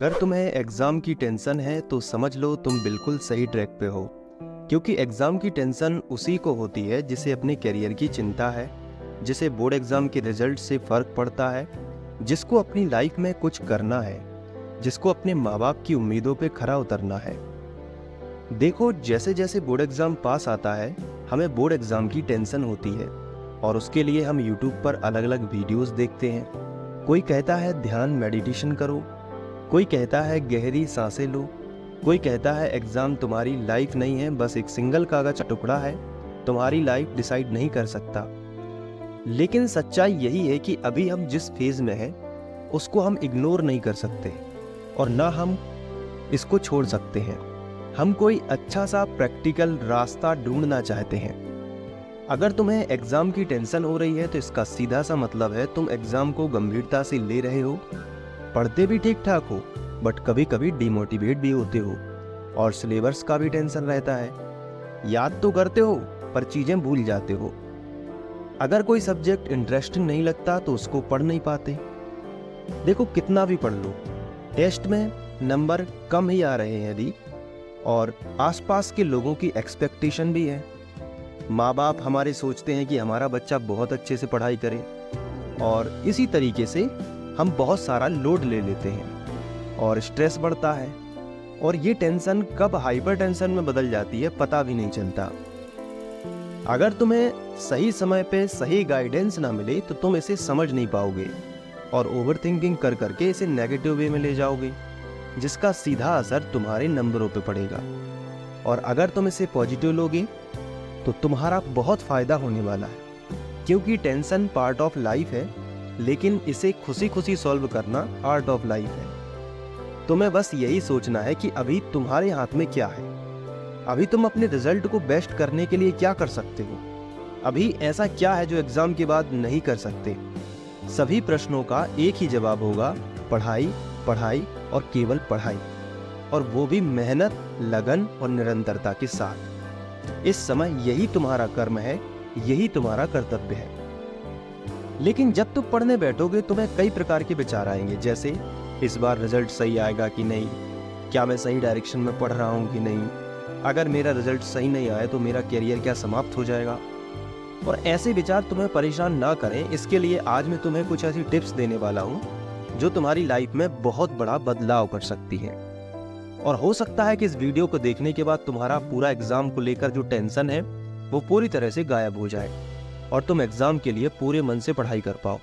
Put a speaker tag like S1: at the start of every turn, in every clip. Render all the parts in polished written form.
S1: अगर तुम्हें एग्ज़ाम की टेंशन है तो समझ लो तुम बिल्कुल सही ट्रैक पे हो। क्योंकि एग्ज़ाम की टेंशन उसी को होती है जिसे अपने करियर की चिंता है, जिसे बोर्ड एग्ज़ाम के रिजल्ट से फ़र्क पड़ता है, जिसको अपनी लाइफ में कुछ करना है, जिसको अपने माँ बाप की उम्मीदों पे खरा उतरना है। देखो, जैसे जैसे बोर्ड एग्ज़ाम पास आता है, हमें बोर्ड एग्ज़ाम की टेंशन होती है और उसके लिए हम यूट्यूब पर अलग अलग वीडियोस देखते हैं। कोई कहता है ध्यान मेडिटेशन करो, कोई कहता है गहरी सांसें लो, कोई कहता है एग्ज़ाम तुम्हारी लाइफ नहीं है, बस एक सिंगल कागज टुकड़ा है, तुम्हारी लाइफ डिसाइड नहीं कर सकता। लेकिन सच्चाई यही है कि अभी हम जिस फेज़ में हैं उसको हम इग्नोर नहीं कर सकते और ना हम इसको छोड़ सकते हैं। हम कोई अच्छा सा प्रैक्टिकल रास्ता ढूंढना चाहते हैं। अगर तुम्हें एग्ज़ाम की टेंशन हो रही है तो इसका सीधा सा मतलब है तुम एग्ज़ाम को गंभीरता से ले रहे हो, पढ़ते भी ठीक ठाक हो, बट कभी कभी डिमोटिवेट भी होते हो और सिलेबस का भी टेंशन रहता है। याद तो करते हो पर चीज़ें भूल जाते हो। अगर कोई सब्जेक्ट इंटरेस्टिंग नहीं लगता तो उसको पढ़ नहीं पाते। देखो, कितना भी पढ़ लो, टेस्ट में नंबर कम ही आ रहे हैं यदि, और आसपास के लोगों की एक्सपेक्टेशन भी है। माँ बाप हमारे सोचते हैं कि हमारा बच्चा बहुत अच्छे से पढ़ाई करे और इसी तरीके से हम बहुत सारा लोड ले लेते हैं और स्ट्रेस बढ़ता है और ये टेंशन कब हाइपर टेंशन में बदल जाती है पता भी नहीं चलता। अगर तुम्हें सही समय पे सही गाइडेंस ना मिले तो तुम इसे समझ नहीं पाओगे और ओवरथिंकिंग कर करके इसे नेगेटिव वे में ले जाओगे, जिसका सीधा असर तुम्हारे नंबरों पे पड़ेगा। और अगर तुम इसे पॉजिटिव लोगे तो तुम्हारा बहुत फायदा होने वाला है, क्योंकि टेंशन पार्ट ऑफ लाइफ है, लेकिन इसे खुशी खुशी सॉल्व करना आर्ट ऑफ लाइफ है। तुम्हें बस यही सोचना है कि अभी तुम्हारे हाथ में क्या है, अभी तुम अपने रिजल्ट को बेस्ट करने के लिए क्या कर सकते हो, अभी ऐसा क्या है जो एग्जाम के बाद नहीं कर सकते। सभी प्रश्नों का एक ही जवाब होगा, पढ़ाई, पढ़ाई और केवल पढ़ाई, और वो भी मेहनत, लगन और निरंतरता के साथ। इस समय यही तुम्हारा कर्म है, यही तुम्हारा कर्तव्य है। लेकिन जब तुम पढ़ने बैठोगे तुम्हें कई प्रकार के विचार आएंगे, जैसे इस बार रिजल्ट सही आएगा कि नहीं, क्या मैं सही डायरेक्शन में पढ़ रहा हूँ कि नहीं, अगर मेरा रिजल्ट सही नहीं आया तो मेरा करियर क्या समाप्त हो जाएगा। और ऐसे विचार तुम्हें परेशान ना करें, इसके लिए आज मैं तुम्हें कुछ ऐसी टिप्स देने वाला हूँ जो तुम्हारी लाइफ में बहुत बड़ा बदलाव कर सकती है। और हो सकता है कि इस वीडियो को देखने के बाद तुम्हारा पूरा एग्जाम को लेकर जो टेंशन है वो पूरी तरह से गायब हो जाए और तुम एग्जाम के लिए पूरे मन से पढ़ाई कर पाओ।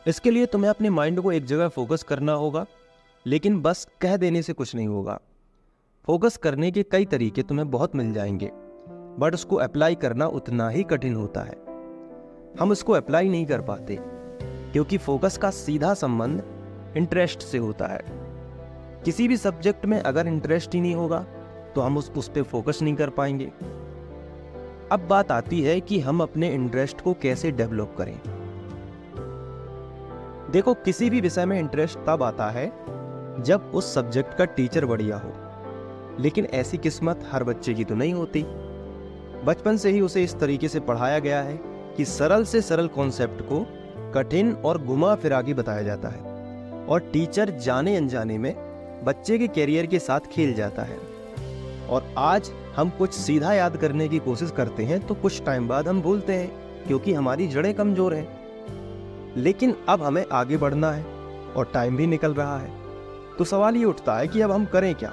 S1: इसके लिए तुम्हें अपने माइंड को एक जगह फोकस करना होगा, लेकिन बस कह देने से कुछ नहीं होगा। फोकस करने के कई तरीके तुम्हें बहुत मिल जाएंगे, बट उसको अप्लाई करना उतना ही कठिन होता है। हम उसको अप्लाई नहीं कर पाते क्योंकि फोकस का सीधा संबंध इंटरेस्ट से होता है। किसी भी सब्जेक्ट में अगर इंटरेस्ट ही नहीं होगा तो हम उस पे फोकस नहीं कर पाएंगे। अब बात आती है कि हम अपने इंटरेस्ट को कैसे डेवलप करें। देखो, किसी भी विषय में इंटरेस्ट तब आता है जब उस सब्जेक्ट का टीचर बढ़िया हो, लेकिन ऐसी किस्मत हर बच्चे की तो नहीं होती। बचपन से ही उसे इस तरीके से पढ़ाया गया है कि सरल से सरल कॉन्सेप्ट को कठिन और घुमा फिरा के बताया जाता है और टीचर जाने अनजाने में बच्चे के कैरियर के साथ खेल जाता है। और आज हम कुछ सीधा याद करने की कोशिश करते हैं तो कुछ टाइम बाद हम भूलते हैं क्योंकि हमारी जड़ें कमजोर हैं। लेकिन अब हमें आगे बढ़ना है और टाइम भी निकल रहा है, तो सवाल ये उठता है कि अब हम करें क्या।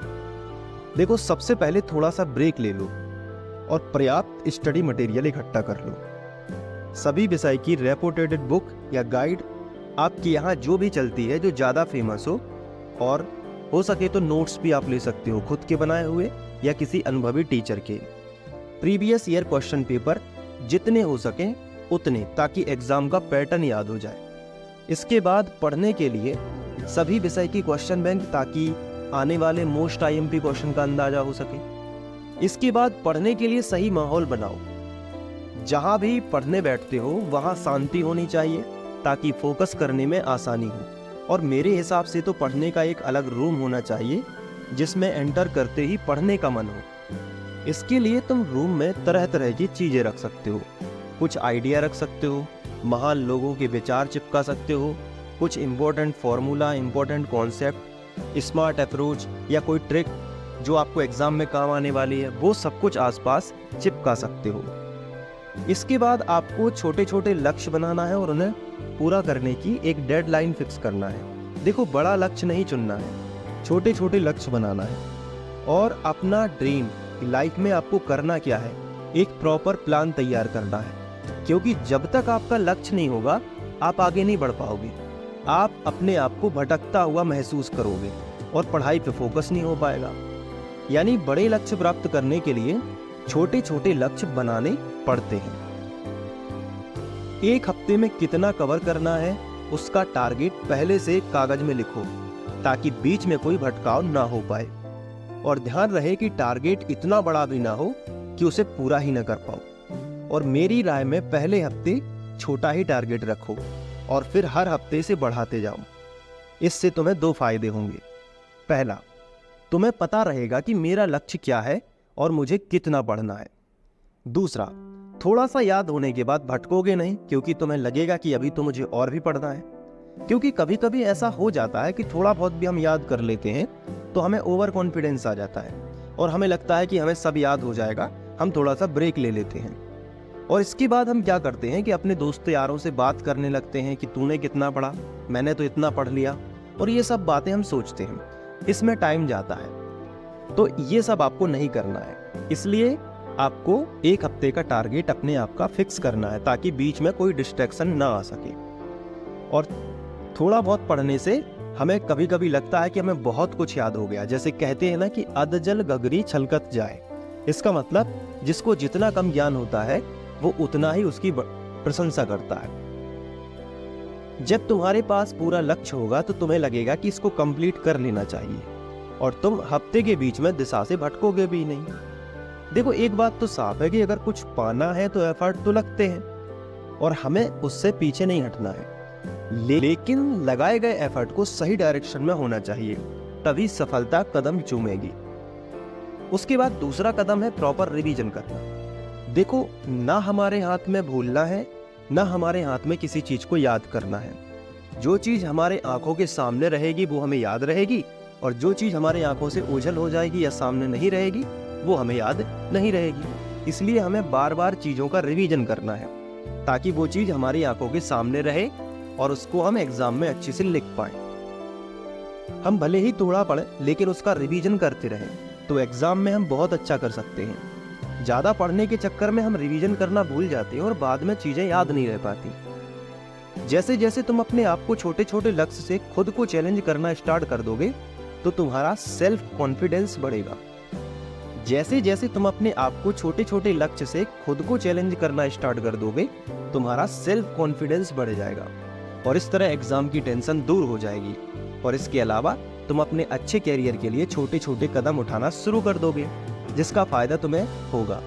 S1: देखो, सबसे पहले थोड़ा सा ब्रेक ले लो और पर्याप्त स्टडी मटेरियल इकट्ठा कर लो। सभी विषय की रेपुटेड बुक या गाइड आपके यहाँ जो भी चलती है, जो ज़्यादा फेमस हो, और हो सके तो नोट्स भी आप ले सकते हो, खुद के बनाए हुए या किसी अनुभवी टीचर के। प्रीवियस ईयर क्वेश्चन पेपर जितने हो सके उतने, ताकि एग्जाम का पैटर्न याद हो जाए। इसके बाद पढ़ने के लिए सभी विषय की क्वेश्चन बैंक, ताकि आने वाले मोस्ट आईएमपी क्वेश्चन का अंदाजा हो सके। इसके बाद पढ़ने के लिए सही माहौल बनाओ। जहां भी पढ़ने बैठते हो वहां शांति होनी चाहिए ताकि फोकस करने में आसानी हो। और मेरे हिसाब से तो पढ़ने का एक अलग रूम होना चाहिए जिसमें एंटर करते ही पढ़ने का मन हो। इसके लिए तुम रूम में तरह तरह की चीजें रख सकते हो, कुछ आइडिया रख सकते हो, महान लोगों के विचार चिपका सकते हो, कुछ important formula, important concept smart approach या कोई ट्रिक जो आपको एग्ज़ाम में काम आने वाली है, वो सब कुछ आसपास चिपका सकते हो। इसके बाद आपको छोटे छोटे लक्ष्य बनाना है और उन्हें पूरा करने की एक डेडलाइन फिक्स करना है। देखो, बड़ा लक्ष्य नहीं चुनना है, छोटे छोटे लक्ष्य बनाना है और अपना ड्रीम लाइफ में आपको करना क्या है, एक प्रॉपर प्लान तैयार करना है। क्योंकि जब तक आपका लक्ष्य नहीं होगा आप आगे नहीं बढ़ पाओगे। आप अपने आप को भटकता हुआ महसूस करोगे और पढ़ाई पे फोकस नहीं हो पाएगा। यानी बड़े लक्ष्य प्राप्त करने के लिए छोटे छोटे लक्ष्य बनाने पड़ते हैं। एक हफ्ते में कितना कवर करना है उसका टारगेट पहले से कागज में लिखो ताकि बीच में कोई भटकाव ना हो पाए। और ध्यान रहे कि टारगेट इतना बड़ा भी ना हो कि उसे पूरा ही ना कर पाओ। और मेरी राय में पहले हफ्ते छोटा ही टारगेट रखो और फिर हर हफ्ते से बढ़ाते जाओ। इससे तुम्हें 2 फायदे होंगे। पहला, तुम्हें पता रहेगा कि मेरा लक्ष्य क्या है और मुझे कितना पढ़ना है। दूसरा, थोड़ा सा याद होने के बाद भटकोगे नहीं, क्योंकि तुम्हें लगेगा कि अभी तो मुझे और भी पढ़ना है। क्योंकि कभी कभी ऐसा हो जाता है कि थोड़ा बहुत भी हम याद कर लेते हैं तो हमें ओवर कॉन्फिडेंस आ जाता है और हमें लगता है कि हमें सब याद हो जाएगा, हम थोड़ा सा ब्रेक ले लेते हैं। और इसके बाद हम क्या करते हैं कि अपने दोस्त यारों से बात करने लगते हैं कि तूने कितना पढ़ा, मैंने तो इतना पढ़ लिया, और ये सब बातें हम सोचते हैं। इसमें टाइम जाता है, तो ये सब आपको नहीं करना है। इसलिए आपको एक हफ्ते का टारगेट अपने आप का फिक्स करना है ताकि बीच में कोई डिस्ट्रैक्शन ना आ सके। और थोड़ा बहुत पढ़ने से हमें कभी कभी लगता है कि हमें बहुत कुछ याद हो गया। जैसे कहते हैं ना कि अधजल गगरी छलकत जाए। इसका मतलब जिसको जितना कम ज्ञान होता है वो उतना ही उसकी प्रशंसा करता है। जब तुम्हारे पास पूरा लक्ष्य होगा तो तुम्हें लगेगा कि इसको कंप्लीट कर लेना चाहिए और तुम हफ्ते के बीच में दिशा से भटकोगे भी नहीं। देखो, एक बात तो साफ है कि अगर कुछ पाना है तो एफर्ट तो लगते हैं और हमें उससे पीछे नहीं हटना है। लेकिन लगाए गए एफर्ट को सही डायरेक्शन में होना चाहिए, तभी सफलता कदम चूमेगी। उसके बाद दूसरा कदम है प्रॉपर रिवीजन करना। देखो, ना हमारे हाथ में भूलना है, ना हमारे हाथ में किसी चीज को याद करना है। जो चीज हमारे आंखों के सामने रहेगी वो हमें याद रहेगी, और जो चीज हमारे आंखों से ओझल हो जाएगी या सामने नहीं रहेगी वो हमें याद नहीं रहेगी। इसलिए हमें बार बार चीजों का रिवीजन करना है ताकि वो चीज हमारी आंखों के सामने रहे और उसको हम एग्जाम में अच्छे से लिख पाए। हम भले ही थोड़ा पढ़े लेकिन उसका रिवीजन करते रहें तो एग्जाम में हम बहुत अच्छा कर सकते हैं। ज्यादा पढ़ने के चक्कर में हम रिवीजन करना भूल जाते हैं और बाद में चीजें याद नहीं रह पाती। जैसे जैसे तुम अपने आप को छोटे छोटे लक्ष्य से खुद को चैलेंज करना स्टार्ट कर दोगे तो तुम्हारा सेल्फ कॉन्फिडेंस बढ़ेगा। जैसे जैसे तुम अपने आप को छोटे छोटे लक्ष्य से खुद को चैलेंज करना स्टार्ट कर दोगे तुम्हारा सेल्फ कॉन्फिडेंस बढ़ जाएगा और इस तरह एग्जाम की टेंशन दूर हो जाएगी। और इसके अलावा तुम अपने अच्छे कैरियर के लिए छोटे छोटे कदम उठाना शुरू कर दोगे जिसका फायदा तुम्हें होगा,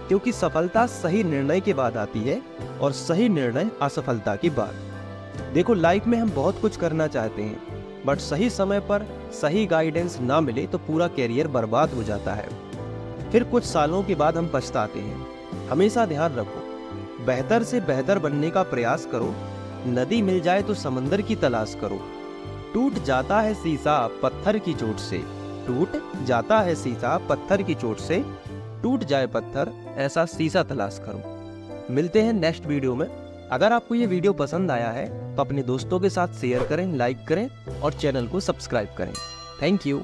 S1: क्योंकि सफलता सही निर्णय के बाद आती है और सही निर्णय असफलता के बाद। देखो, लाइफ में हम बहुत कुछ करना चाहते हैं बट सही समय पर सही गाइडेंस ना मिले तो पूरा कैरियर बर्बाद हो जाता है। फिर कुछ सालों के बाद हम पछताते हैं। हमेशा ध्यान रखो, बेहतर से बेहतर बनने का प्रयास करो। नदी मिल जाए तो समंदर की तलाश करो। टूट जाता है शीशा पत्थर की चोट से, टूट जाता है शीशा पत्थर की चोट से, टूट जाए पत्थर ऐसा शीशा तलाश करो। मिलते हैं नेक्स्ट वीडियो में। अगर आपको ये वीडियो पसंद आया है तो अपने दोस्तों के साथ शेयर करें, लाइक करें और चैनल को सब्सक्राइब करें। Thank you.